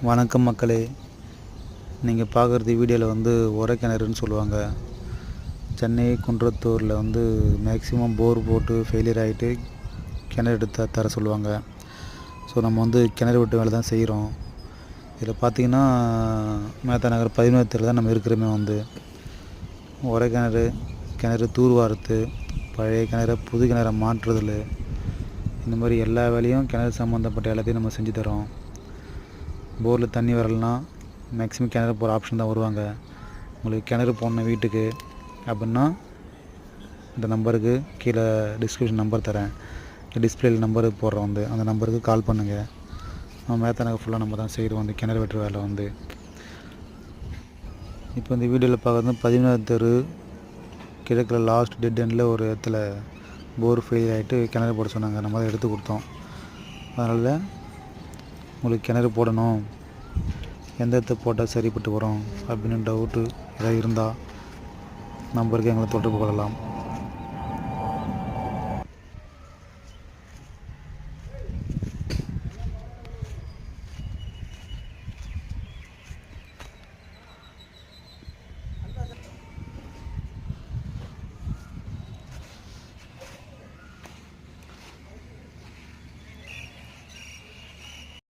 வணக்கம் மக்களே, நீங்கள் பார்க்குறது வீடியோவில் உரை கிணறுன்னு சொல்லுவாங்க. சென்னை குன்றத்தூரில் மேக்ஸிமம் போர் போட்டு ஃபெயிலியர் ஆகிட்டு கிணறு எடுத்து தர சொல்லுவாங்க. ஸோ நம்ம கிணறு வெட்டு வேலை தான் செய்கிறோம். இதில் பார்த்திங்கன்னா மேத்தா நகர் 11 தெருவில் தான் நம்ம இருக்கிறோமே. உரை கிணறு தூர்வாரத்து, பழைய கிணறு புது கிணறை மாற்றுதல், இந்த மாதிரி எல்லா வேலையும் கிணறு சம்மந்தப்பட்ட எல்லாத்தையும் நம்ம செஞ்சு தரோம். போரில் தண்ணி வரலனா மேக்ஸிமம் கிணறு போகிற ஆப்ஷன் தான் வருவாங்க. உங்களுக்கு கிணறு போடணும் வீட்டுக்கு அப்படின்னா இந்த நம்பருக்கு கீழே டிஸ்கிரிப்ஷன் நம்பர் தரேன், டிஸ்பிளேயில் நம்பர் போடுறோம். அந்த நம்பருக்கு கால் பண்ணுங்கள். நம்ம மேத்தா நகர் ஃபுல்லாக நம்ம தான் செய்கிறோம் கிணறு வெட்டுற வேலை. இப்போ இந்த வீடியோவில் பார்க்குறது 11 தெரு கிழக்கில் லாஸ்ட் டெட் எண்டில் ஒரு இடத்துல போர் ஃபெயிலியர் ஆகிட்டு கிணறு போட சொன்னாங்க. நம்ம தான் எடுத்து கொடுத்தோம். அதனால் உங்களுக்கு கிணறு போடணும், எந்த இடத்த போட்டால் சரிப்பட்டு வரும் அப்படின்னு டவுட்டு ஏதாவது இருந்தால் நம்பருக்கு எங்களை தொடர்பு கொள்ளலாம்.